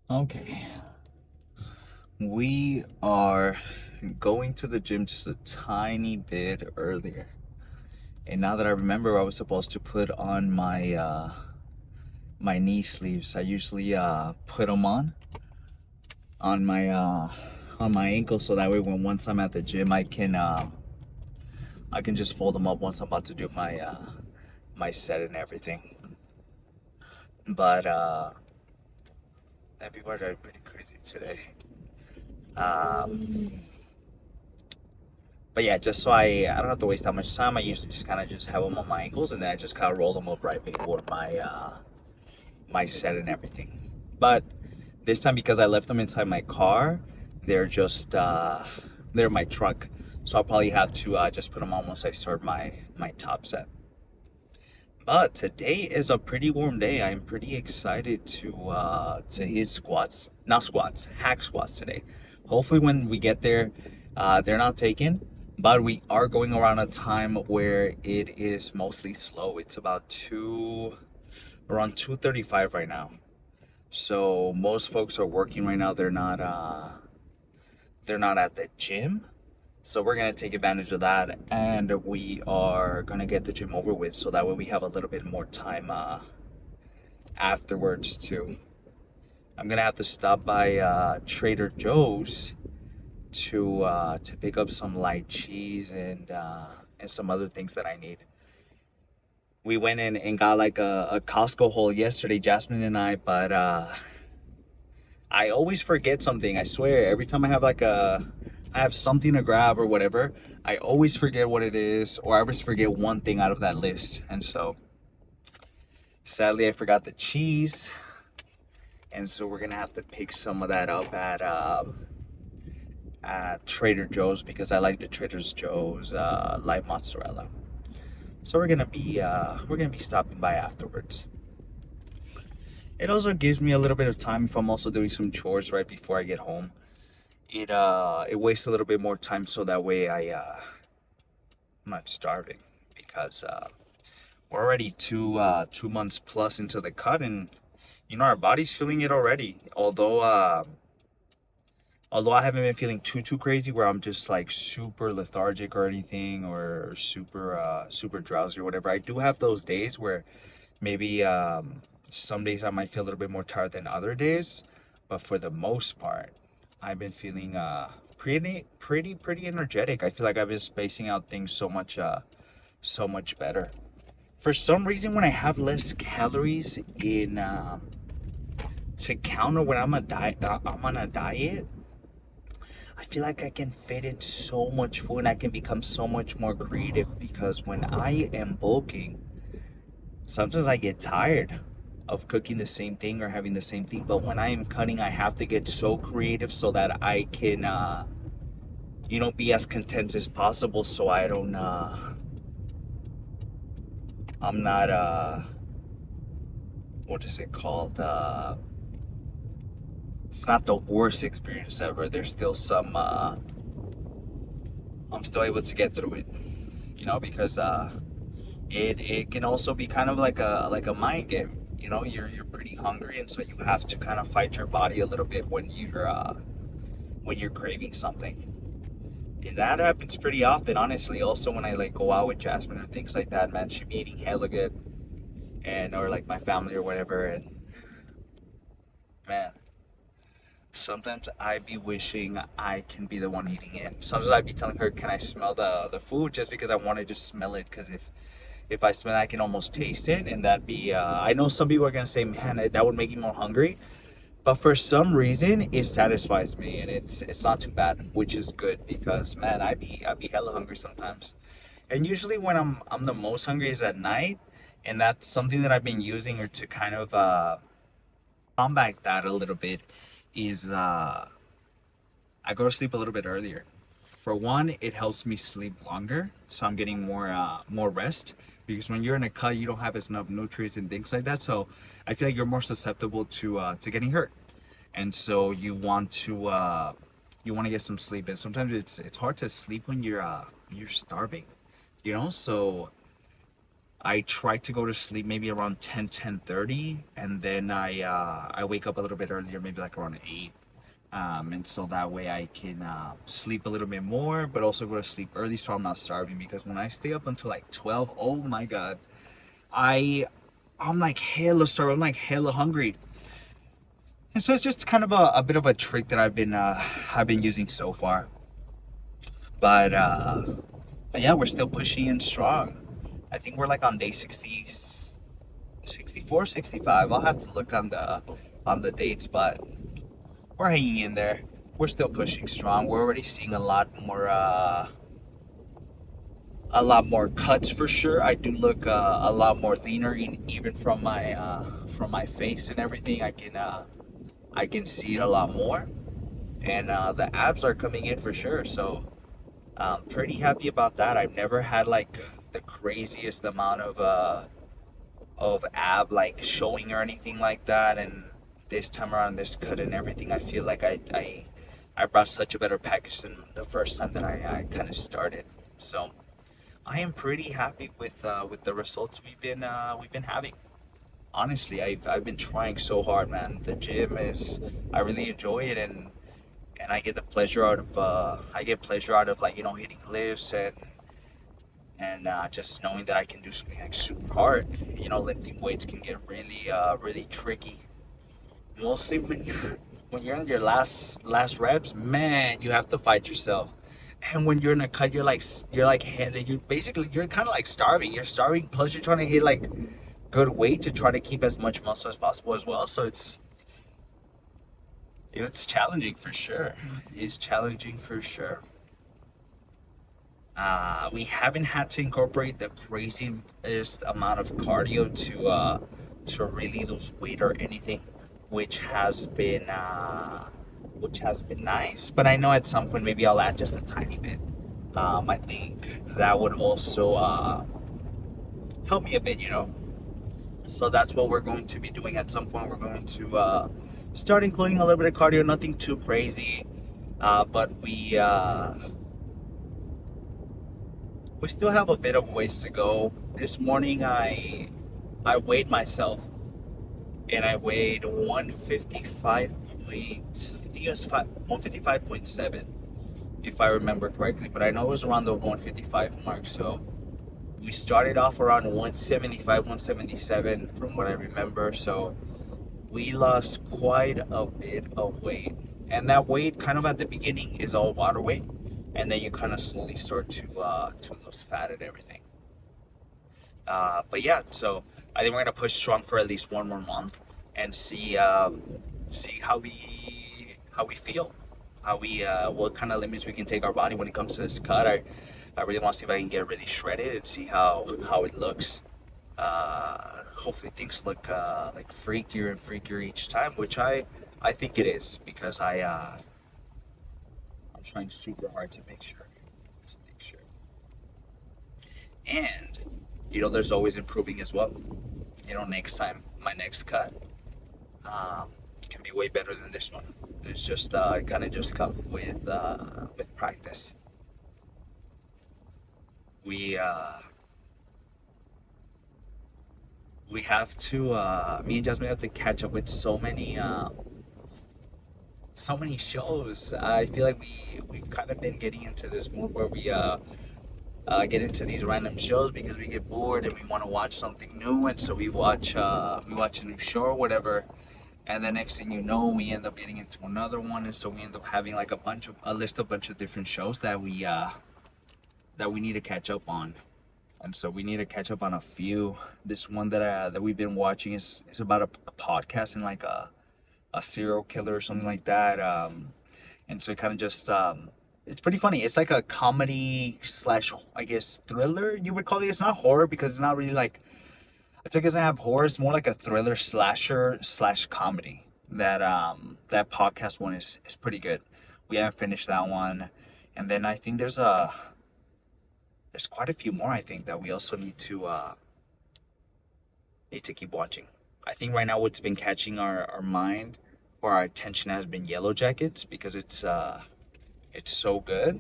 Okay, we are going to the gym just a tiny bit earlier. And now that I remember, I was supposed to put on my knee sleeves. I usually put them on my ankle so that way when once I'm at the gym, I can just fold them up once I'm about to do my set and everything. But that people are driving pretty crazy today. Um, But yeah, just so I don't have to waste that much time, I usually just kind of just have them on my ankles and then I just kind of roll them up right before my set and everything. But this time because I left them inside my car, they're just they're in my trunk, so I'll probably have to just put them on once I start my top set. But today is a pretty warm day. I'm pretty excited to hit squats, not squats, hack squats today. Hopefully, when we get there, they're not taken, but we are going around a time where it is mostly slow. It's about around 2:35 right now. So most folks are working right now. They're not at the gym. So we're gonna take advantage of that, and we are gonna get the gym over with, so that way we have a little bit more time afterwards too. I'm gonna have to stop by Trader Joe's to pick up some light cheese and some other things that I need. We went in and got like a Costco haul yesterday, Jasmine and I, but I always forget something. I swear, every time I have something to grab or whatever, I always forget what it is, or I always forget one thing out of that list. And so, sadly, I forgot the cheese, and so we're gonna have to pick some of that up at Trader Joe's because I like the Trader Joe's light mozzarella. So we're gonna be stopping by afterwards. It also gives me a little bit of time if I'm also doing some chores right before I get home. It wastes a little bit more time so that way I'm not starving because we're already 2 months plus into the cut, and our body's feeling it already. Although I haven't been feeling too crazy where I'm just like super lethargic or anything, or super drowsy or whatever. I do have those days where maybe some days I might feel a little bit more tired than other days, but for the most part, I've been feeling pretty energetic. I feel like I've been spacing out things so much better. For some reason, when I have less calories in to counter when I'm on a diet, I feel like I can fit in so much food and I can become so much more creative because when I am bulking, sometimes I get tired of cooking the same thing or having the same thing. But when I am cutting, I have to get so creative so that I can, be as content as possible. So I'm not, what is it called? It's not the worst experience ever. There's still I'm still able to get through it, because it can also be kind of like a mind game. You're pretty hungry, and so you have to kind of fight your body a little bit when you're craving something. And that happens pretty often, honestly. Also, when I like go out with Jasmine or things like that, man, she be eating hella good, and or like my family or whatever, and man, sometimes I be wishing I can be the one eating it. Sometimes I be telling her, "Can I smell the food?" Just because I want to just smell it. Because if I smell it, I can almost taste it, and that be. I know some people are gonna say, "Man, that would make you more hungry," but for some reason, it satisfies me, and it's not too bad, which is good because man, I be hella hungry sometimes, and usually when I'm the most hungry is at night, and that's something that I've been using or to kind of combat that a little bit is I go to sleep a little bit earlier. For one, it helps me sleep longer, so I'm getting more rest. Because when you're in a cut, you don't have as enough nutrients and things like that. So I feel like you're more susceptible to getting hurt, and so you want to get some sleep. And sometimes it's hard to sleep when you're starving. So I try to go to sleep maybe around 10:30, and then I wake up a little bit earlier, maybe like around 8. And so that way I can sleep a little bit more, but also go to sleep early so I'm not starving. Because when I stay up until like 12, oh my God, I I'm like hella starved. I'm like hella hungry. And so it's just kind of a bit of a trick that I've been using so far. But yeah, we're still pushing in strong. I think we're like on day 60, 64, 65. I'll have to look on the dates, but we're hanging in there. We're still pushing strong. We're already seeing a lot more cuts for sure. I do look a lot more leaner, even from my face and everything. I can see it a lot more, and the abs are coming in for sure. So I'm pretty happy about that. I've never had like the craziest amount of ab like showing or anything like that, and this time around, this cut and everything, I feel like I brought such a better package than the first time that I kind of started. So I am pretty happy with the results we've been having. Honestly, I've been trying so hard, man. The gym is, I really enjoy it, and I get the pleasure out of I get pleasure out of, like, hitting lifts, and just knowing that I can do something like super hard. Lifting weights can get really tricky. Mostly when you're in your last reps, man, you have to fight yourself. And when you're in a cut, you're kind of like starving. You're starving, plus you're trying to hit like good weight to try to keep as much muscle as possible as well. So it's challenging for sure. It's challenging for sure. We haven't had to incorporate the craziest amount of cardio to really lose weight or anything, which has been nice. But I know at some point maybe I'll add just a tiny bit. I think that would also help me a bit. So that's what we're going to be doing at some point. We're going to start including a little bit of cardio, nothing too crazy, but we still have a bit of ways to go. This morning I weighed myself, and I weighed 155 point, I think it was 155.7 if I remember correctly, but I know it was around the 155 mark. So we started off around 175, 177 from what I remember. So we lost quite a bit of weight, and that weight kind of at the beginning is all water weight, and then you kind of slowly start to lose fat and everything. But yeah, so I think we're gonna push strong for at least one more month and see how we feel, how we what kind of limits we can take our body when it comes to this cut. I really want to see if I can get really shredded and see how it looks. Hopefully things look like freakier and freakier each time, which I think it is, because I'm trying super hard to make sure. And there's always improving as well. Next time, my next cut can be way better than this one. It's just it kind of just comes with practice. We we have to me and Jasmine have to catch up with so many shows. I feel like we've kind of been getting into this mood where we get into these random shows because we get bored and we want to watch something new, and so we watch a new show or whatever, and the next thing you know, we end up getting into another one, and so we end up having like a bunch of different shows that we need to catch up on. And so we need to catch up on a few. This one that we've been watching is about a podcast and like a serial killer or something like that. And so it kind of just it's pretty funny. It's like a comedy slash, I guess, thriller, you would call it. It's not horror because it's not really like, I feel like it doesn't have horror. It's more like a thriller slasher slash comedy. That podcast one is pretty good. We haven't finished that one, and then I think there's quite a few more, I think, that we also need to keep watching. I think right now what's been catching our mind or our attention has been Yellow Jackets, because it's so good.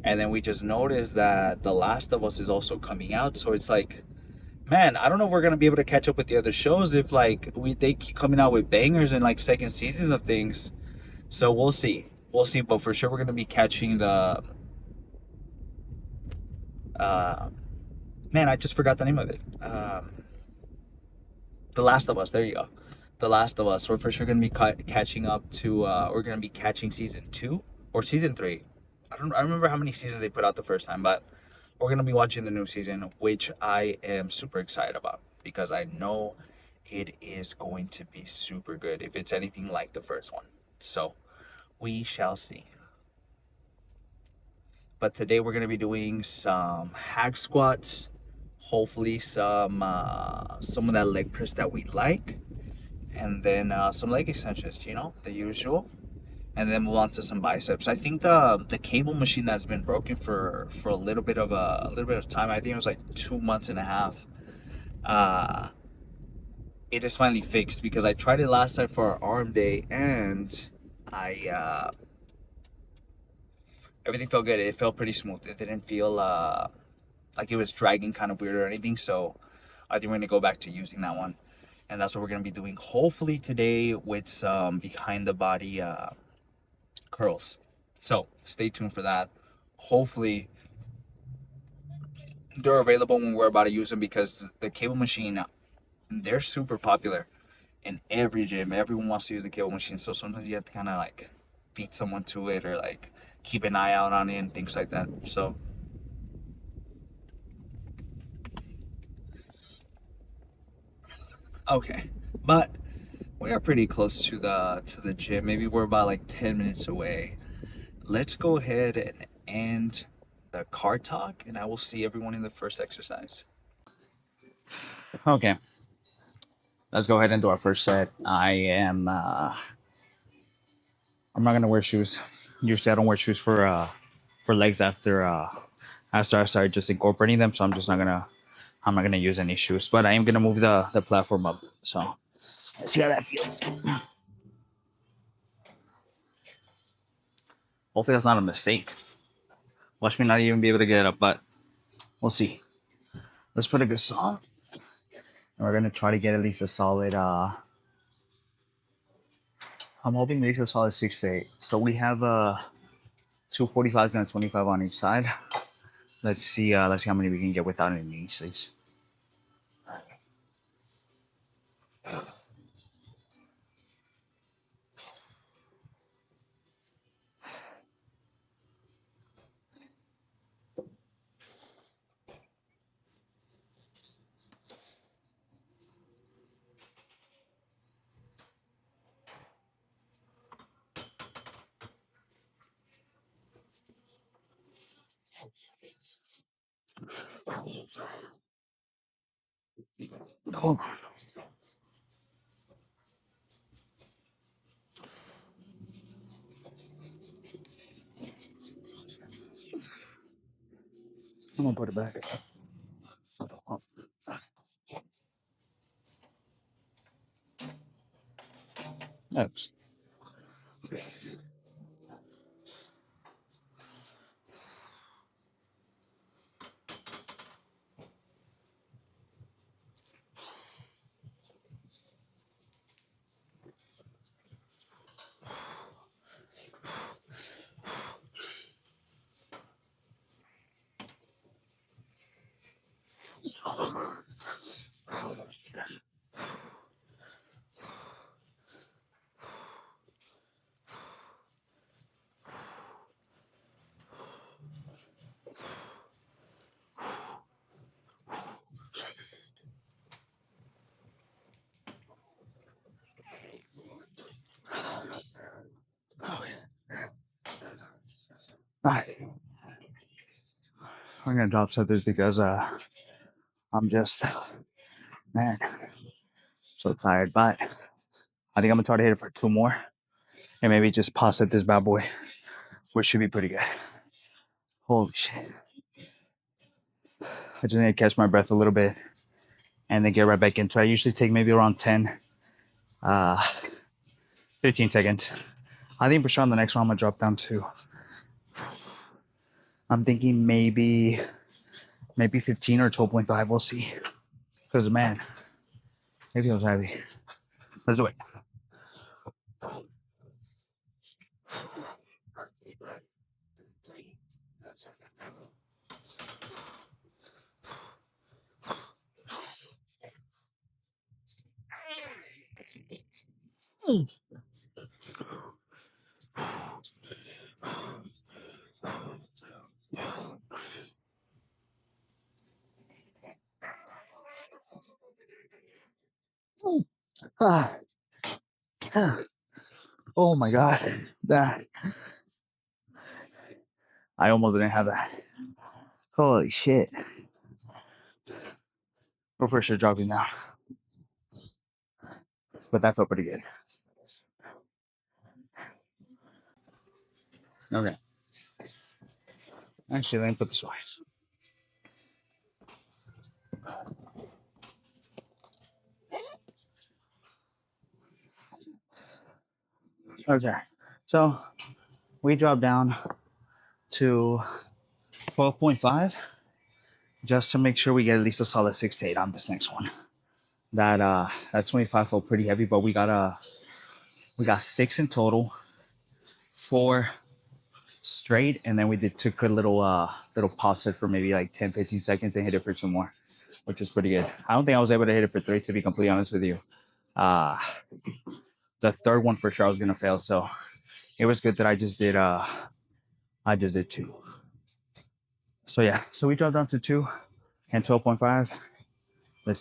And then we just noticed that The Last of Us is also coming out, so it's like Man, I don't know if we're gonna be able to catch up with the other shows if like they keep coming out with bangers and like second seasons of things. So we'll see. We'll see, but for sure we're gonna be catching the uh man, I just forgot the name of it. The Last of Us. There you go. The Last of Us. We're for sure gonna be catching up to. We're gonna be catching season 2 or season 3. I don't. I remember how many seasons they put out the first time, but we're gonna be watching the new season, which I am super excited about because I know it is going to be super good if it's anything like the first one. So we shall see. But today we're gonna be doing some hack squats, hopefully some of that leg press that we like, and then some leg extensions, the usual, and then move on to some biceps. I think the cable machine that's been broken for a little bit of time. I think it was like 2 months and a half. Uh, it is finally fixed because I tried it last time for our arm day, and I everything felt good. It felt pretty smooth. It didn't feel like it was dragging kind of weird or anything. So I think we're gonna go back to using that one, and that's what we're gonna be doing. Hopefully today with some behind the body curls. So stay tuned for that. Hopefully they're available when we're about to use them because the cable machine, they're super popular in every gym. Everyone wants to use the cable machine. So sometimes you have to kind of like beat someone to it or like keep an eye out on it and things like that. So okay, but we are pretty close to the gym. Maybe we're about like 10 minutes away. Let's go ahead and end the car talk, and I will see everyone in the first exercise. Okay, let's go ahead and do our first set. I'm not gonna wear shoes. Usually I don't wear shoes for legs after I started just incorporating them, so I'm not gonna use any shoes. But I am gonna move the platform up. So let's see how that feels. Hopefully that's not a mistake. Watch me not even be able to get up, but we'll see. Let's put a good song. And we're gonna try to get at least a solid I'm hoping at least a solid 6 to 8. So we have two 45s and a 25 on each side. Let's see how many we can get without any knee sleeves. Oh, I'm gonna put it back. Oh, oops. Okay. All right. I'm gonna drop set this because I'm just man so tired. But I think I'm gonna try to hit it for 2 more and maybe just pause at this bad boy, which should be pretty good. Holy shit! I just need to catch my breath a little bit and then get right back into it. I usually take maybe around 10, uh, 15 seconds. I think for sure on the next one I'm gonna drop down to. I'm thinking maybe 15 or 12.5. We'll see. Because, man, it feels heavy. Let's do it. Ah, ah. Oh my God. That I almost didn't have that. Holy shit. We're for sure dropping down. But that felt pretty good. Okay. Actually, let me put this away. Okay. So we dropped down to 12.5 just to make sure we get at least a solid 6 to 8 on this next one. That 25 felt pretty heavy, but we got 6 in total, 4 straight, and then we took a little pause it for maybe like 10-15 seconds and hit it for 2 more, which is pretty good. I don't think I was able to hit it for 3, to be completely honest with you. Uh the third one for sure I was gonna fail, so it was good that I just did 2. So yeah, so we dropped down to 2 and 12.5. Let's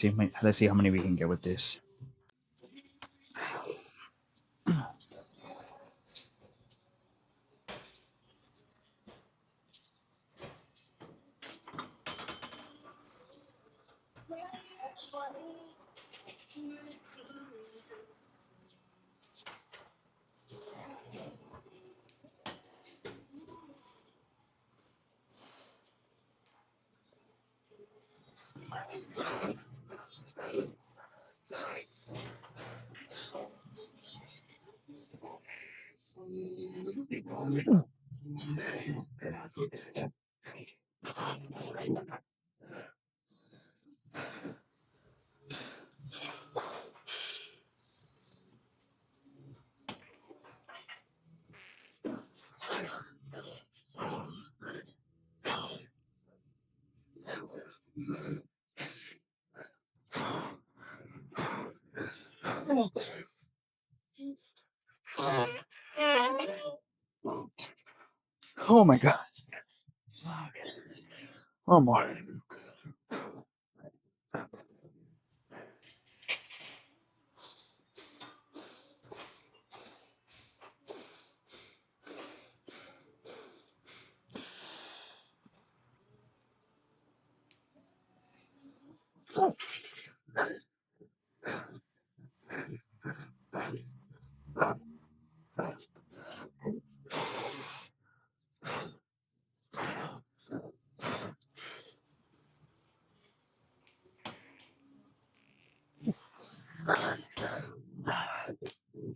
see how many we can get with this. Oh my God. One more.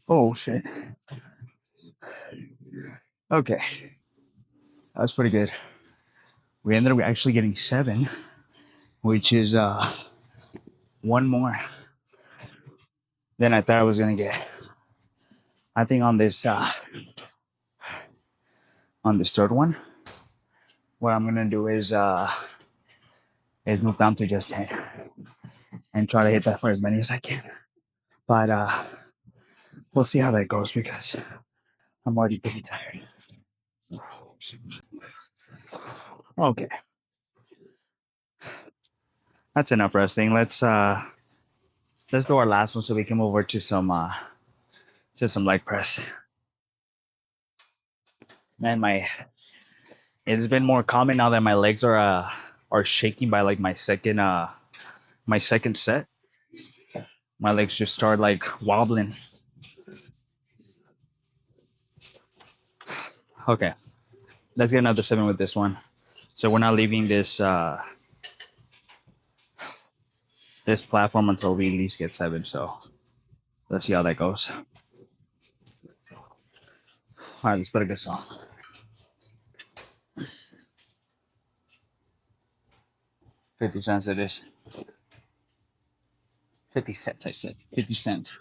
Oh shit. Okay. That was pretty good. We ended up actually getting 7, which is 1 more than I thought I was gonna get. I think on this third one, what I'm gonna do is move down to just 10 and try to hit that for as many as I can. But we'll see how that goes because I'm already pretty tired. Okay. That's enough resting. Let's do our last one so we can move over to some leg press. Man, it's been more common now that my legs are shaking by like my second set. My legs just start like wobbling. Okay. Let's get another 7 with this one. So we're not leaving this platform until we at least get 7. So let's see how that goes. All right, let's put a good song. 50 cents it is. 50 cents, I said. 50 cents.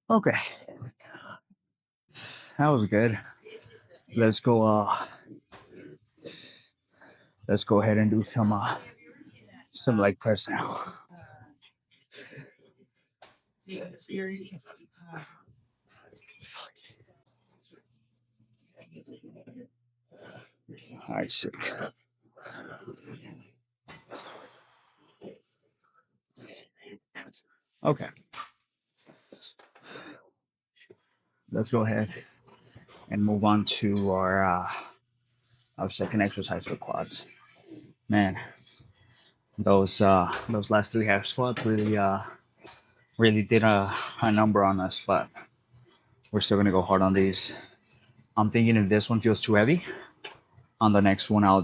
Okay, that was good. Let's go. Let's go ahead and do some leg press now. All right, sick. Okay, let's go ahead and move on to our second exercise for quads. Man, those last three half squats really did a number on us, but we're still gonna go hard on these. I'm thinking if this one feels too heavy, on the next one I'll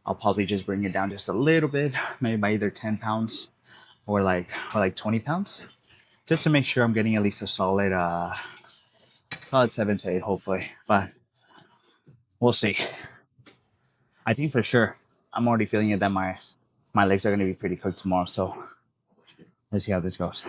probably just bring it down just a little bit, maybe by either 10 pounds or like 20 pounds, just to make sure I'm getting at least a solid 7 to 8, hopefully. But we'll see. I think for sure I'm already feeling it that my legs are gonna be pretty cooked tomorrow. So let's see how this goes.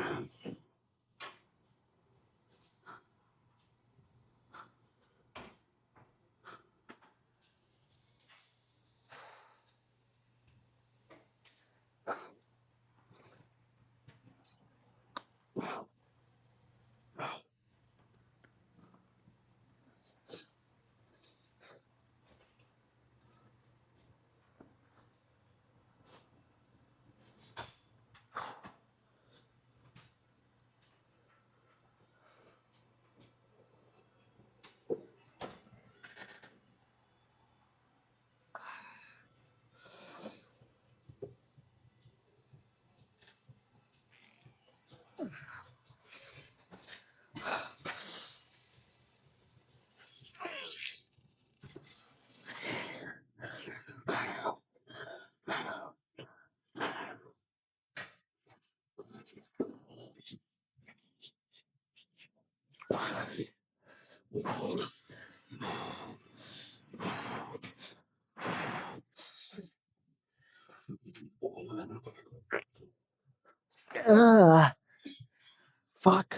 Fuck.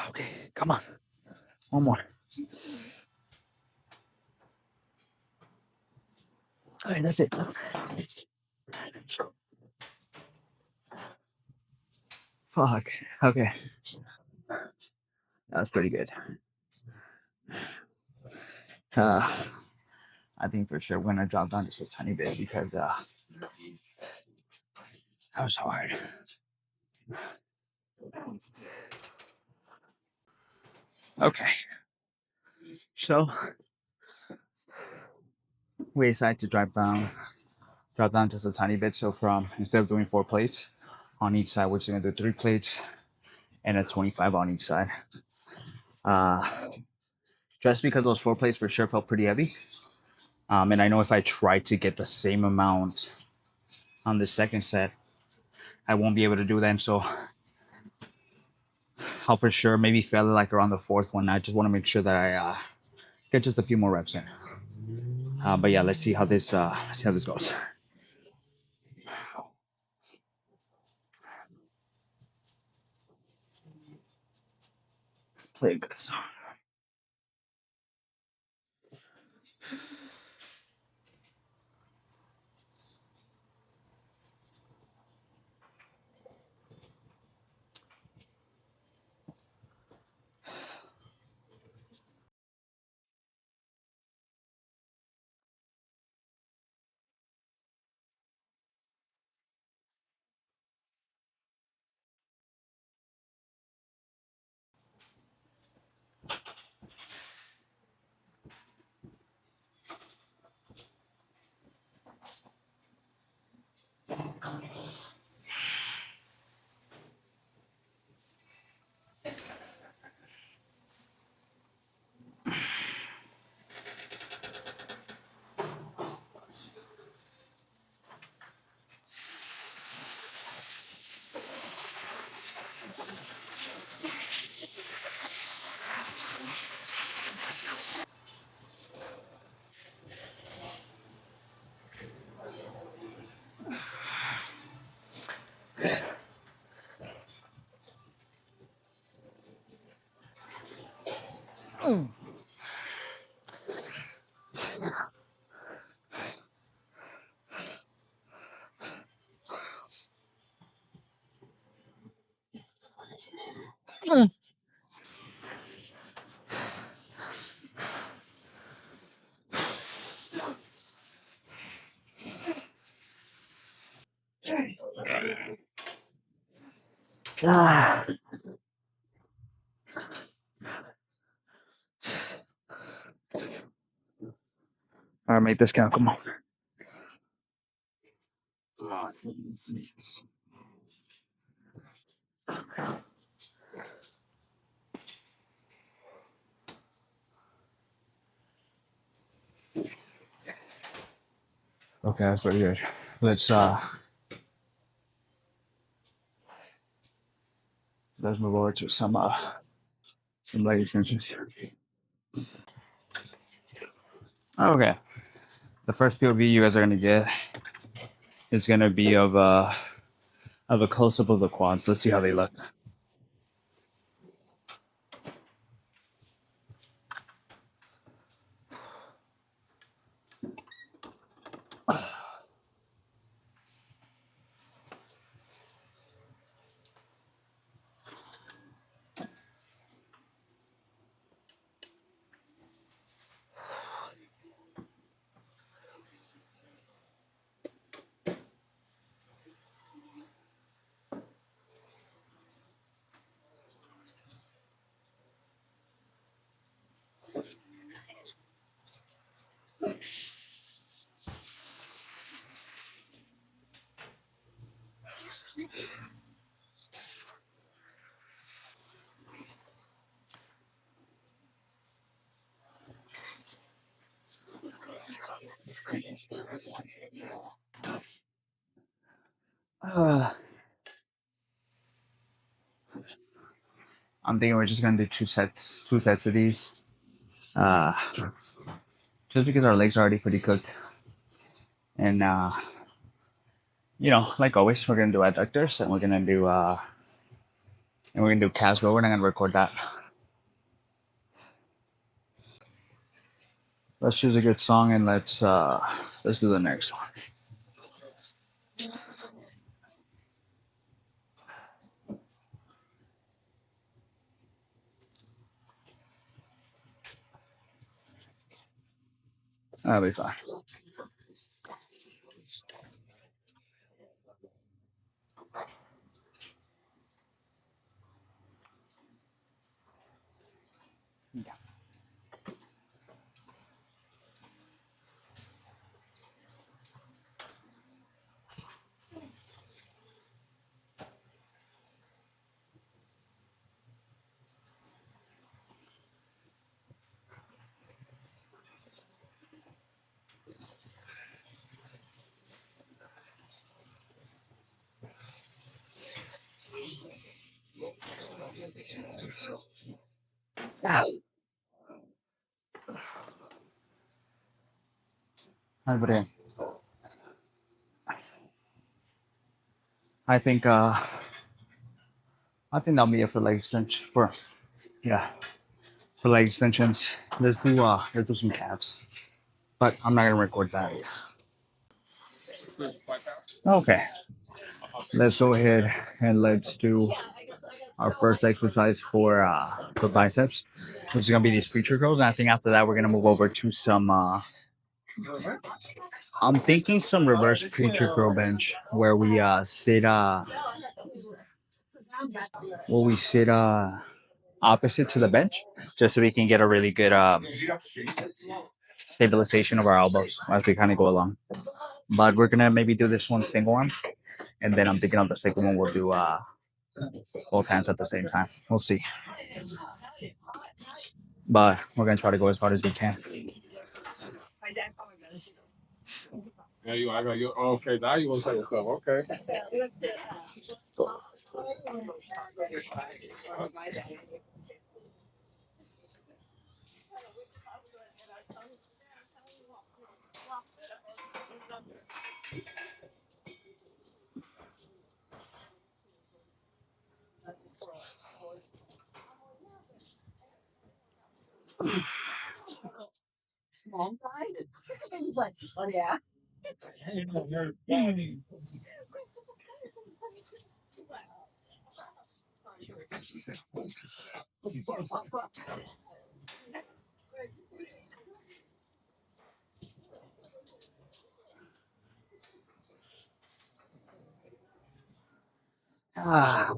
Okay, come on. One more. All right, that's it. Fuck. Okay, that was pretty good. Uh, I think for sure we're gonna drop down just a tiny bit because that was hard. Okay, so we decided to drop down just a tiny bit. So from instead of doing 4 plates on each side, we're just gonna do 3 plates and a 25 on each side. Uh, just because those 4 plates for sure felt pretty heavy. And I know if I try to get the same amount on the second set, I won't be able to do that. And so I'll for sure maybe fail like around the fourth one. I just want to make sure that I get just a few more reps in. But yeah, let's see how this goes. Play a good song. Ah. All right, make this count. Come on. Okay, that's pretty good. Let's move over to some leg extensions. Okay, the first POV you guys are gonna get is gonna be of a close up of the quads. Let's see how they look. Uh, I'm thinking we're just gonna do two sets of these. Uh, just because our legs are already pretty cooked, and like always, we're gonna do adductors, and we're gonna do calves, but we're not gonna record that. Let's choose a good song and let's do the next one. That'll be fine. Hi, buddy. I think uh I think that'll be it for leg extension for yeah for leg extensions. Let's do some calves, but I'm not gonna record that. Okay, let's go ahead and let's do our first exercise for biceps, which is gonna be these preacher curls. And I think after that we're gonna move over to some. I'm thinking some reverse preacher curl bench where we sit opposite to the bench, just so we can get a really good stabilization of our elbows as we kind of go along. But we're gonna maybe do this one single arm, and then I'm thinking of the second one we'll do both hands at the same time. We'll see, but we're gonna try to go as hard as we can. Ah,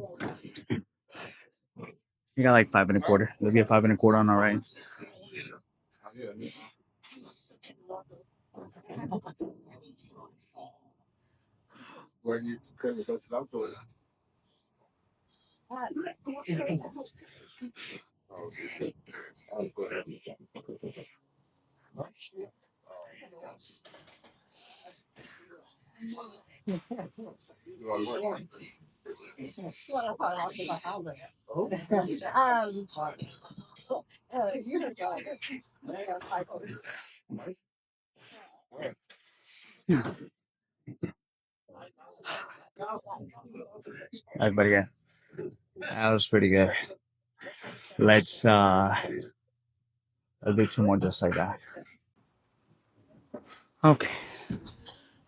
you got like 5 1/4. Let's get 5 1/4 on our right. Everybody, yeah, that was pretty good. Let's let's do two more just like that. Okay,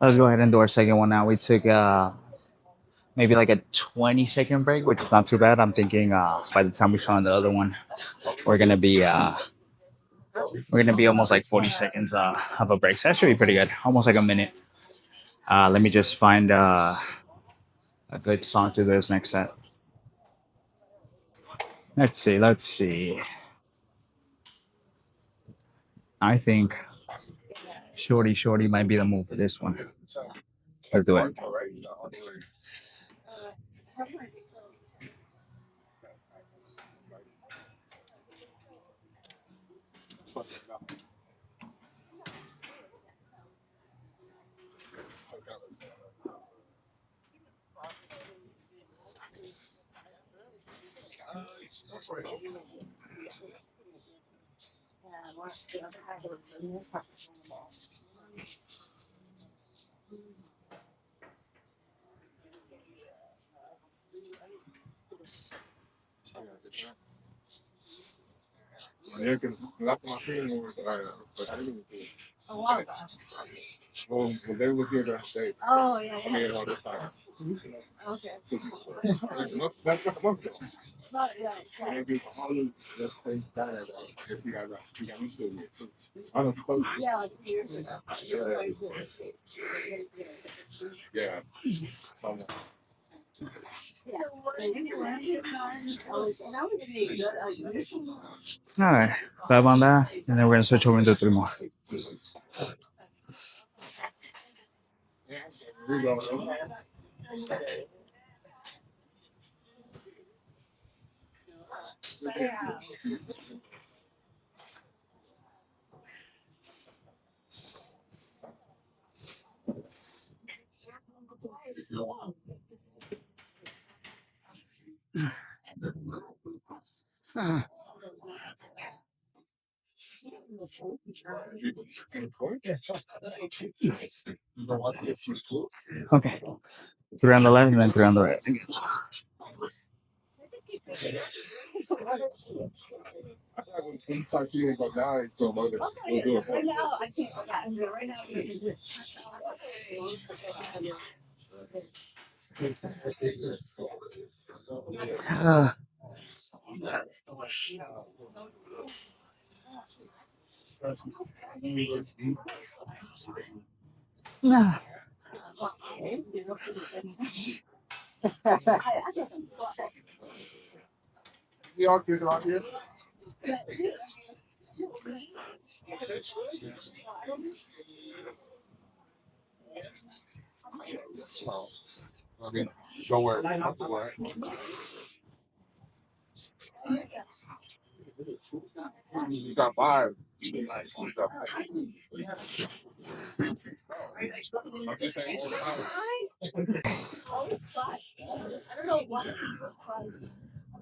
let's go ahead and do our second one now. We took maybe like a 20-second break, which is not too bad. I'm thinking by the time we start on the other one, we're gonna be almost like 40 seconds of a break. So that should be pretty good. Almost like a minute. Let me just find a good song to this next set. Let's see. Let's see. I think Shorty Shorty might be the move for this one. Let's do it. All right, 5 on that, and then we're gonna switch over into 3 more. Okay. Three on the left and then three on the right. Uh, nah.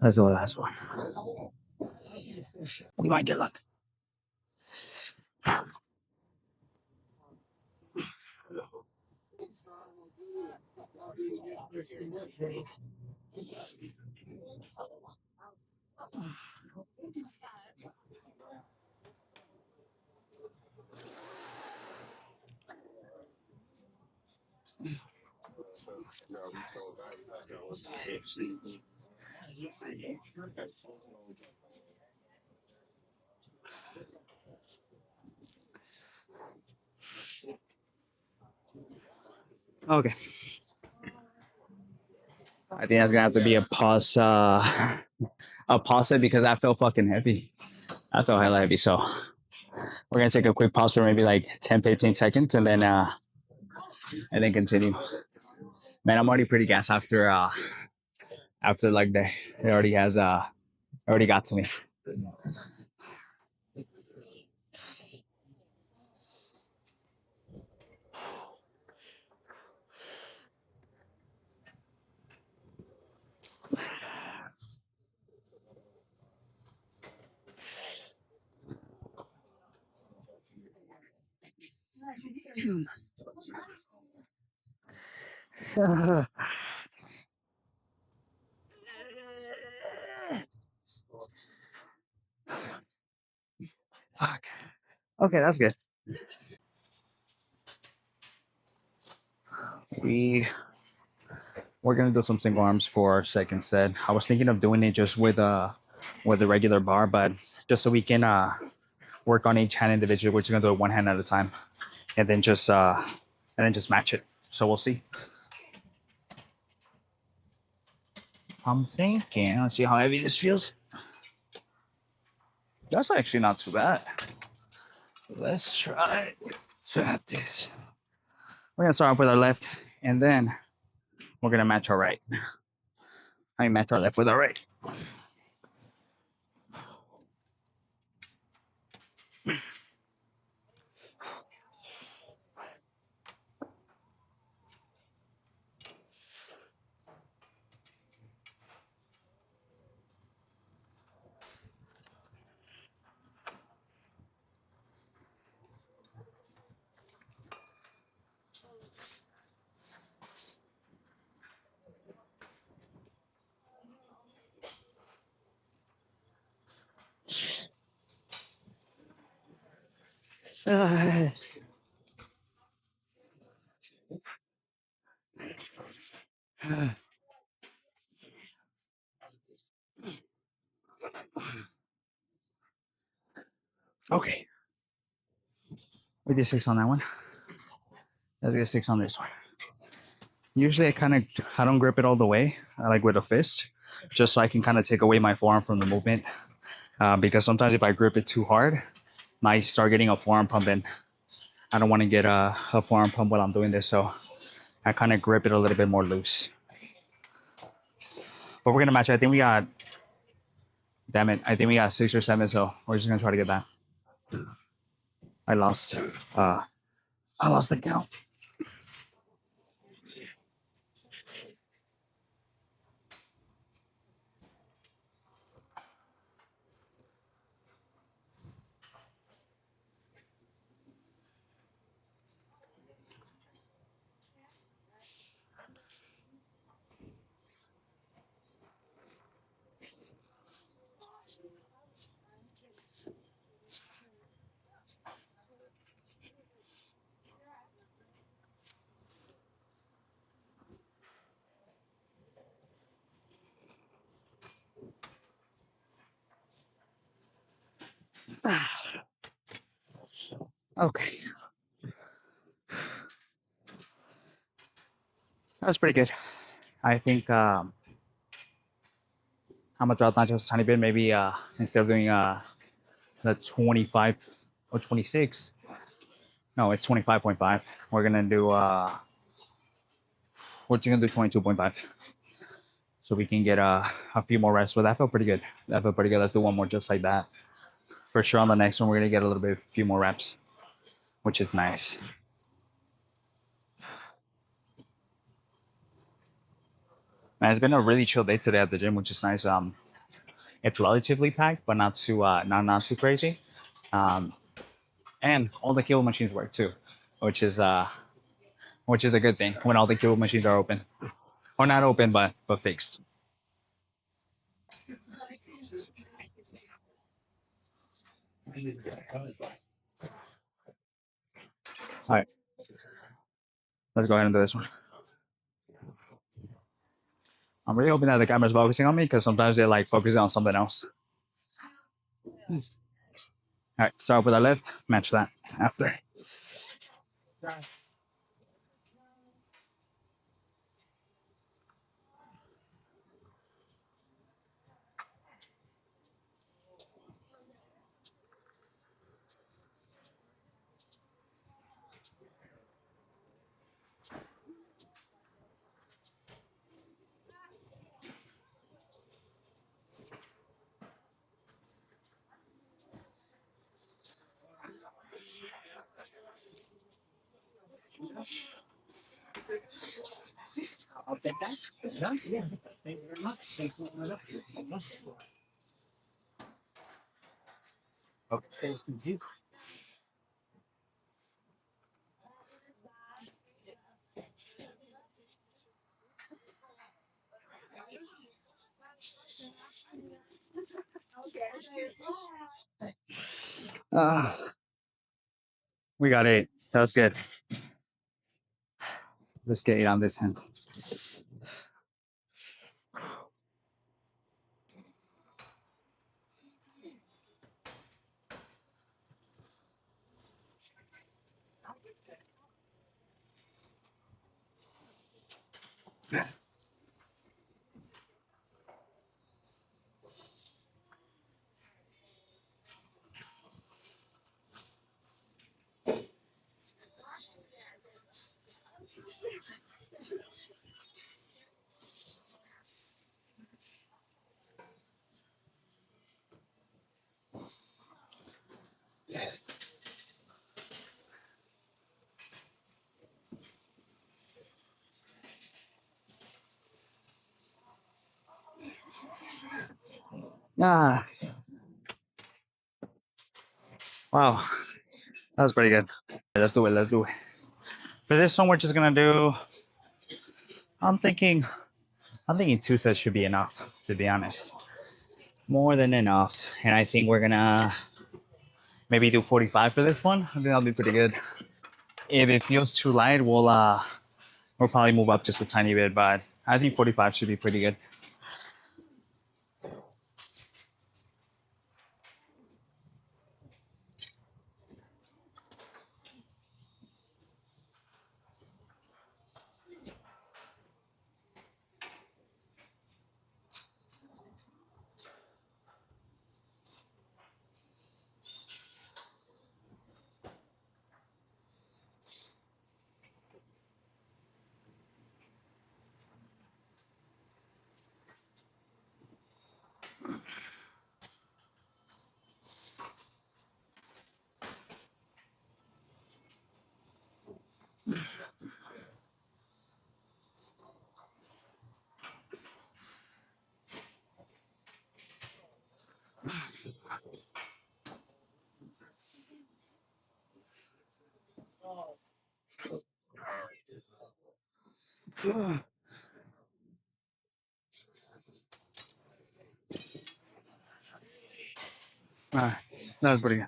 Let's do the last one. We might get lucky. Okay. I think that's gonna have to be a pause. A pause it because I felt fucking heavy. I felt hella heavy. So we're gonna take a quick pause for maybe like 10, 15 seconds and then continue. Man, I'm already pretty gassed after like day. It already has already got to me. Fuck. Okay, that's good. We we're gonna do some single arms for our second set. I was thinking of doing it just with a regular bar, but just so we can work on each hand individually, we're just gonna do it one hand at a time, and then just match it. So we'll see. I'm thinking. Let's see how heavy this feels. That's actually not too bad. Let's try. Try this. We're gonna start off with our left, and then we're gonna match our right. I match our left with our right. Okay, we did 6 on that one. Let's get 6 on this one. Usually, I don't grip it all the way. I like with a fist, just so I can kind of take away my forearm from the movement. Because sometimes if I grip it too hard, I start getting a forearm pump in. I don't want to get a forearm pump while I'm doing this, so I kind of grip it a little bit more loose. But we're gonna match. I think we got. Damn it! I think we got 6 or 7, so we're just gonna try to get that. I lost. I lost the count. Okay, that was pretty good. I think I'm gonna drop down just a tiny bit. Maybe instead of doing the 25 or 26, no, it's 25.5. We're gonna do we're just gonna do 22.5, so we can get a few more reps. But that felt pretty good. That felt pretty good. Let's do one more just like that. For sure, on the next one, we're gonna get a little bit, few more reps, which is nice. Man, it's been a really chill day today at the gym, which is nice. It's relatively packed, but not too not too crazy. Um, and all the cable machines work too, which is a good thing when all the cable machines are open or not open, but fixed. All right, let's go ahead and do this one. I'm really hoping that the camera's focusing on me because sometimes they like focusing on something else. All right, start off with our lift, match that after. I'll take that. Yeah. Thank you very much. Thank you very much. Okay, thank you. Uh, we got 8. That's good. Let's get 8 on this hand. Ah, wow, that was pretty good. Let's do it. Let's do it. For this one, we're just gonna do. I'm thinking. I'm thinking 2 sets should be enough. To be honest, more than enough. And I think we're gonna maybe do 45 for this one. I think that'll be pretty good. If it feels too light, we'll probably move up just a tiny bit. But I think 45 should be pretty good. All right, that was pretty good.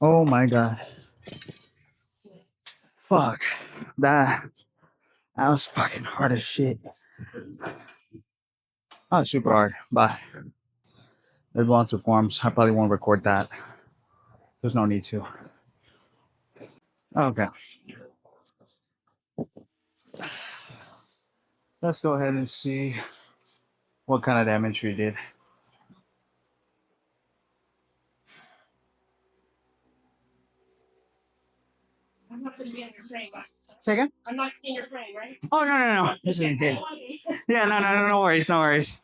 Oh my god. Fuck. That was fucking hard as shit. That was super hard. Bye. Let's go on to forms. I probably won't record that. There's no need to. Okay. Let's go ahead and see what kind of damage we did. Second? I'm not in your frame, right? Oh no. This is good. Yeah, no worries, no worries.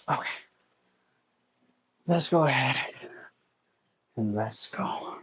Okay. Let's go ahead and let's go.